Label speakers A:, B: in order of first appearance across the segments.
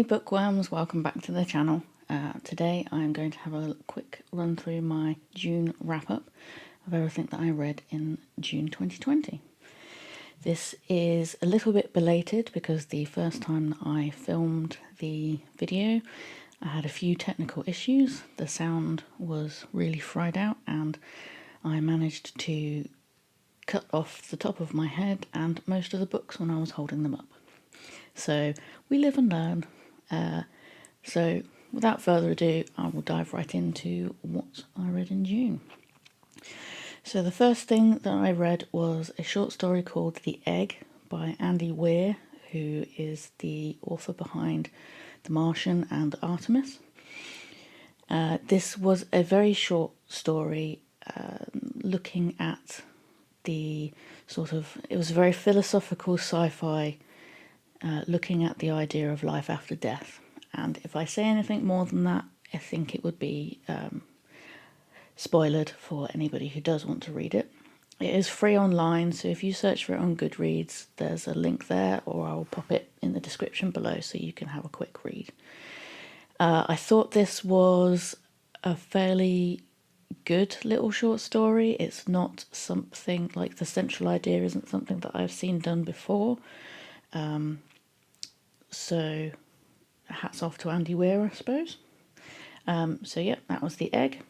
A: Hey bookworms, welcome back to the channel. Today I'm going to have a quick run through my June wrap-up of everything that I read in June 2020. This is a little bit belated because the first time that I filmed the video I had a few technical issues. The sound was really fried out and I managed to cut off the top of my head and most of the books when I was holding them up. So we live and learn. So without further ado, I will dive right into what I read in June. So the first thing that I read was a short story called The Egg by Andy Weir, who is the author behind The Martian and Artemis. This was a very short story looking at the it was a very philosophical sci-fi looking at the idea of life after death. And if I say anything more than that, I think it would be spoilered for anybody who does want to read it. It is free online, so if you search for it on Goodreads, there's a link there, or I'll pop it in the description below so you can have a quick read. I thought this was a fairly good little short story. It's not something like the central idea isn't something that I've seen done before. So hats off to Andy Weir, I suppose. So yeah, that was The Egg.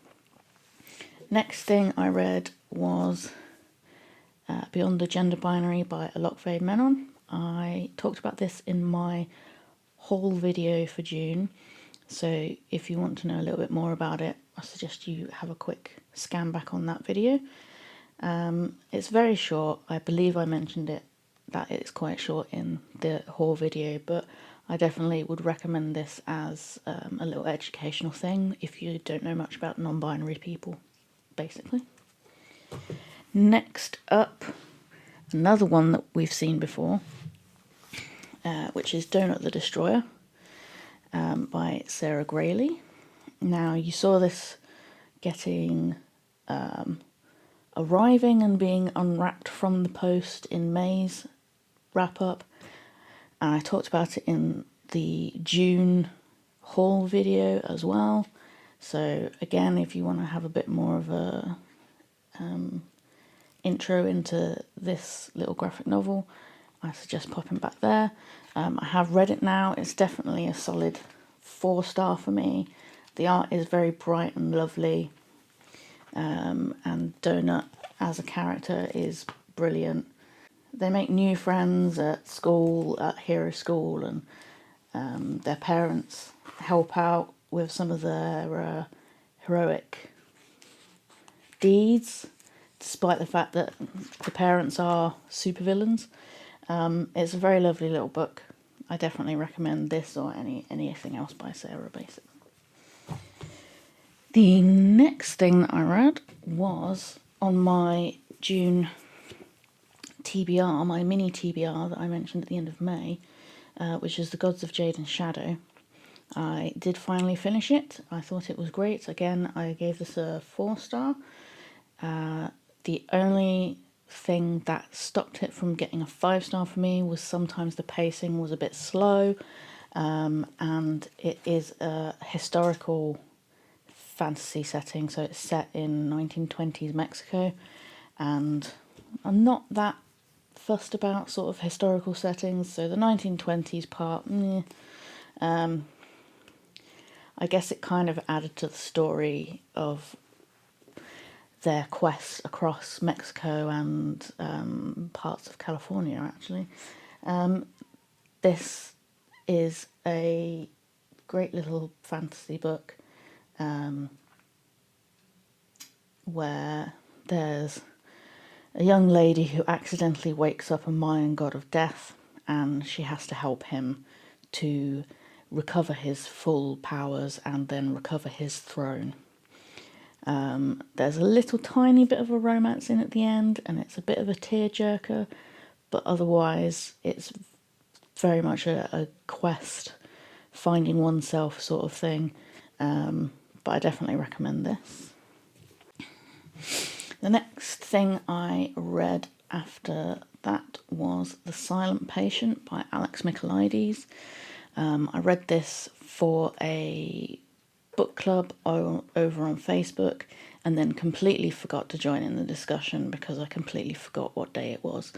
A: Next thing I read was Beyond the Gender Binary by Alok Vaid-Menon. I talked about this in my haul video for June, so if you want to know a little bit more about it, I suggest you have a quick scan back on that video. It's very short. I believe I mentioned it that it's quite short in the haul video, but I definitely would recommend this as a little educational thing if you don't know much about non-binary people, basically. Next up, another one that we've seen before, which is Donut the Destroyer by Sarah Graley. Now, you saw this arriving and being unwrapped from the post in May's wrap-up, and I talked about it in the June haul video as well. So again, if you want to have a bit more of a intro into this little graphic novel, I suggest popping back there. I have read it now. It's definitely a solid 4-star for me. The art is very bright and lovely, and Donut as a character is brilliant. They make new friends at school, at Hero School, and their parents help out with some of their heroic deeds, despite the fact that the parents are supervillains. It's a very lovely little book. I definitely recommend this or anything else by Sarah, basically. The next thing that I read was on my June TBR, my mini TBR that I mentioned at the end of May, which is The Gods of Jade and Shadow. I did finally finish it. I thought it was great. Again, I gave this a 4-star. The only thing that stopped it from getting a 5-star for me was sometimes the pacing was a bit slow, and it is a historical fantasy setting, so it's set in 1920s Mexico, and I'm not that fussed about sort of historical settings, so the 1920s part, I guess it kind of added to the story of their quests across Mexico and parts of California, actually. This is a great little fantasy book where there's a young lady who accidentally wakes up a Mayan god of death, and she has to help him to recover his full powers and then recover his throne. There's a little tiny bit of a romance in at the end, and it's a bit of a tearjerker, but otherwise it's very much a quest, finding oneself sort of thing. But I definitely recommend this. The next thing I read after that was The Silent Patient by Michaelides. I read this for a book club over on Facebook, and then completely forgot to join in the discussion because I completely forgot what day it was.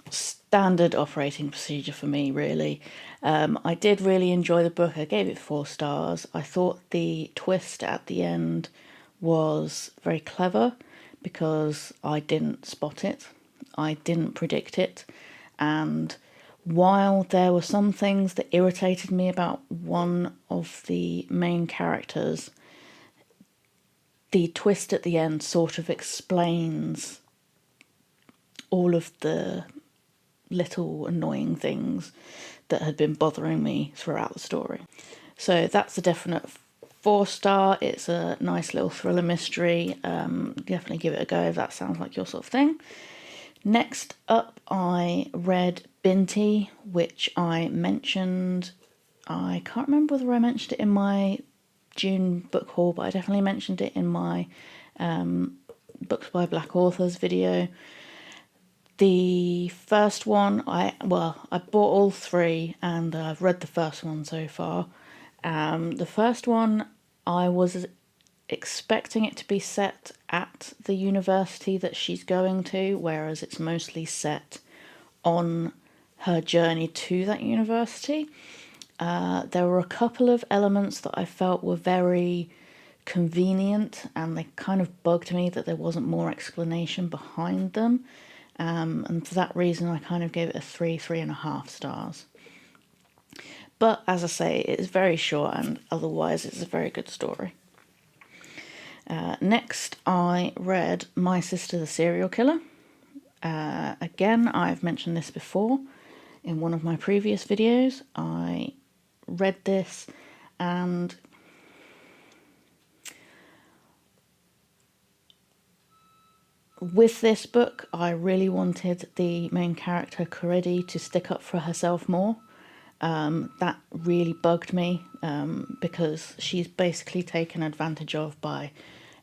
A: Standard operating procedure for me, really. I did really enjoy the book. I gave it 4 stars. I thought the twist at the end was very clever because I didn't spot it. I didn't predict it. And while there were some things that irritated me about one of the main characters, the twist at the end sort of explains all of the little annoying things that had been bothering me throughout the story. So that's a definite 4-star. It's a nice little thriller mystery. Definitely give it a go if that sounds like your sort of thing. Next up, I read Binti, which I mentioned. I can't remember whether I mentioned it in my June book haul, but I definitely mentioned it in my Books by Black Authors video. The first one, I bought all 3 and I've read the first one so far. The first one, I was expecting it to be set at the university that she's going to, whereas it's mostly set on her journey to that university. There were a couple of elements that I felt were very convenient, and they kind of bugged me that there wasn't more explanation behind them. And for that reason, I kind of gave it a 3.5 stars. But as I say, it's very short, and otherwise it's a very good story. Next, I read My Sister the Serial Killer. Again, I've mentioned this before in one of my previous videos. I read this, and with this book, I really wanted the main character, Graley, to stick up for herself more. That really bugged me because she's basically taken advantage of by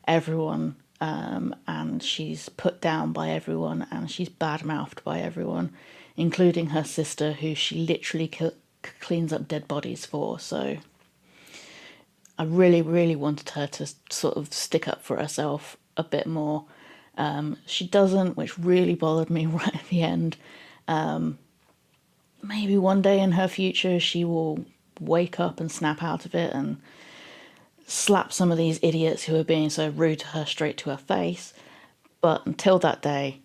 A: everyone, and she's put down by everyone, and she's bad-mouthed by everyone, including her sister, who she literally cleans up dead bodies for. So I really, really wanted her to sort of stick up for herself a bit more. She doesn't, which really bothered me right at the end. Maybe one day in her future she will wake up and snap out of it and slap some of these idiots who are being so rude to her straight to her face. But until that day,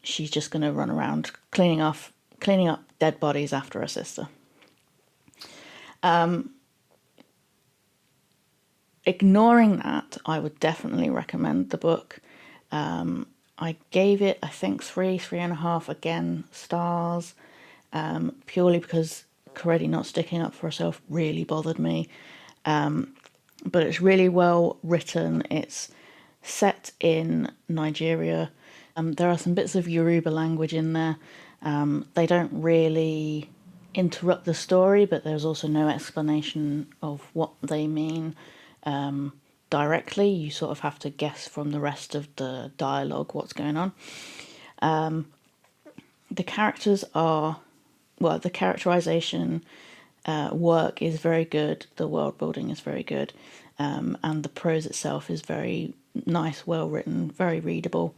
A: she's just going to run around cleaning up dead bodies after her sister. Ignoring that, I would definitely recommend the book. I gave it, I think, 3.5 again stars, purely because Graley not sticking up for herself really bothered me. But it's really well written. It's set in Nigeria. There are some bits of Yoruba language in there. They don't really interrupt the story, but there's also no explanation of what they mean directly. You sort of have to guess from the rest of the dialogue what's going on. The characters are, the characterization work is very good, the world building is very good, and the prose itself is very nice, well written, very readable.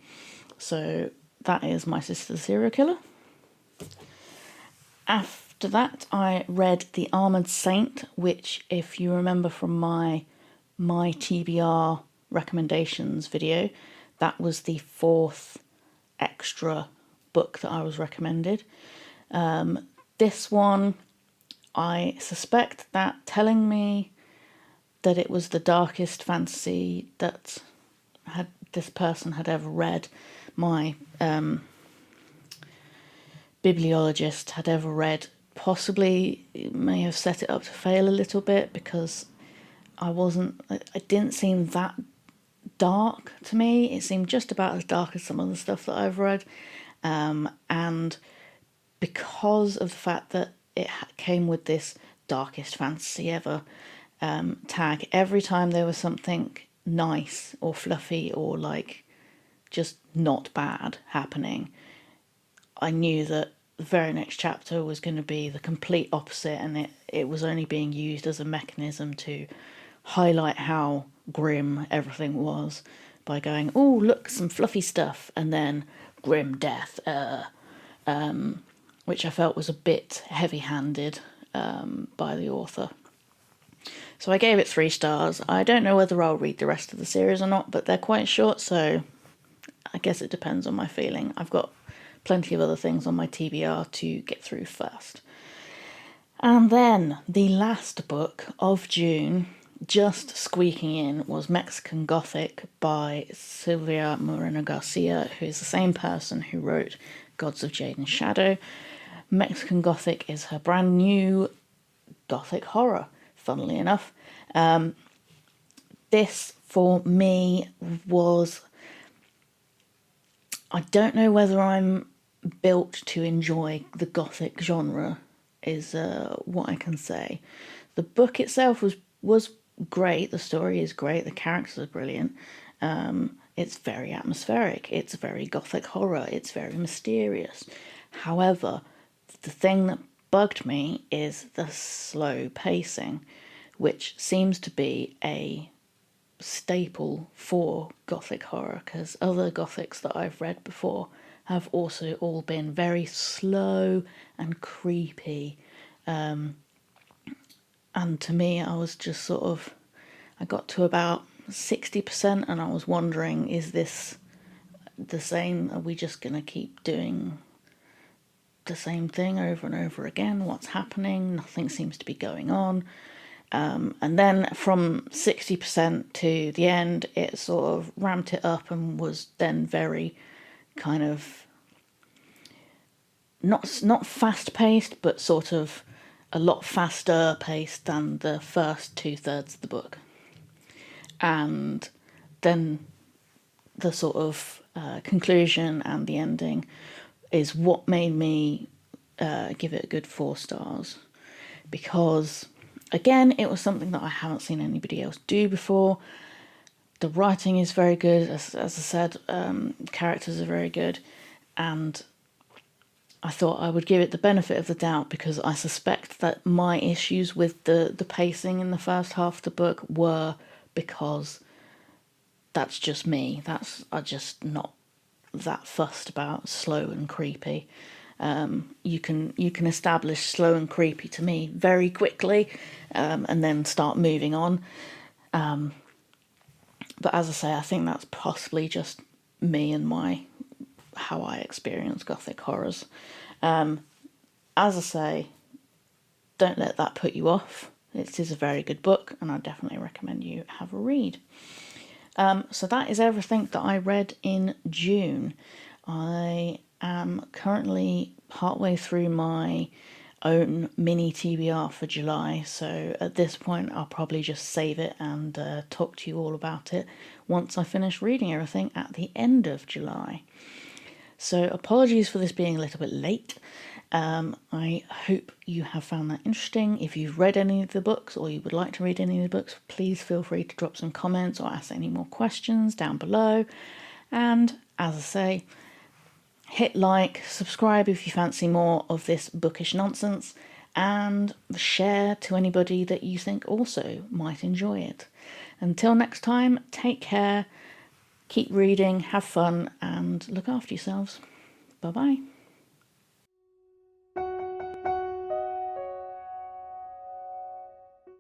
A: So that is My Sister the Serial Killer. After that, I read The Armoured Saint, which, if you remember from my TBR recommendations video, that was the 4th extra book that I was recommended. This one, I suspect that telling me that it was the darkest fantasy that this person had ever read, my bibliologist had ever read, possibly may have set it up to fail a little bit, because it didn't seem that dark to me. It seemed just about as dark as some of the stuff that I've read. And because of the fact that it came with this darkest fantasy ever tag, every time there was something nice or fluffy or like just not bad happening, I knew that the very next chapter was going to be the complete opposite, and it was only being used as a mechanism to highlight how grim everything was by going, oh, look, some fluffy stuff, and then grim death, which I felt was a bit heavy-handed by the author. So I gave it 3 stars. I don't know whether I'll read the rest of the series or not, but they're quite short, so I guess it depends on my feeling. I've got plenty of other things on my TBR to get through first. And then the last book of June, just squeaking in, was Mexican Gothic by Silvia Moreno-Garcia, who is the same person who wrote Gods of Jade and Shadow. Mexican Gothic is her brand new Gothic horror, funnily enough. This, for me, was... I don't know whether I'm built to enjoy the Gothic genre, is what I can say. The book itself was great. The story is great. The characters are brilliant. It's very atmospheric. It's very Gothic horror. It's very mysterious. However, the thing that bugged me is the slow pacing, which seems to be a staple for Gothic horror, because other Gothics that I've read before have also all been very slow and creepy. And to me, I was just sort of... I got to about 60% and I was wondering, is this the same? Are we just going to keep doing the same thing over and over again? What's happening? Nothing seems to be going on. And then from 60% to the end, it sort of ramped it up and was then very kind of not fast-paced, but sort of a lot faster paced than the first 2/3 of the book. And then the sort of conclusion and the ending is what made me give it a good 4 stars, because again, it was something that I haven't seen anybody else do before. The writing is very good, as I said, characters are very good, and I thought I would give it the benefit of the doubt, because I suspect that my issues with the pacing in the first half of the book were because that's just me. I'm just not that fussed about slow and creepy. You can establish slow and creepy to me very quickly, and then start moving on. But as I say, I think that's possibly just me and how I experience Gothic horrors. As I say, don't let that put you off. It is a very good book, and I definitely recommend you have a read. So that is everything that I read in June. I am currently partway through my own mini TBR for July, so at this point I'll probably just save it and talk to you all about it once I finish reading everything at the end of July. So apologies for this being a little bit late. I hope you have found that interesting. If you've read any of the books or you would like to read any of the books, please feel free to drop some comments or ask any more questions down below. And as I say, hit like, subscribe if you fancy more of this bookish nonsense, and share to anybody that you think also might enjoy it. Until next time, take care, keep reading, have fun, and look after yourselves. Bye-bye.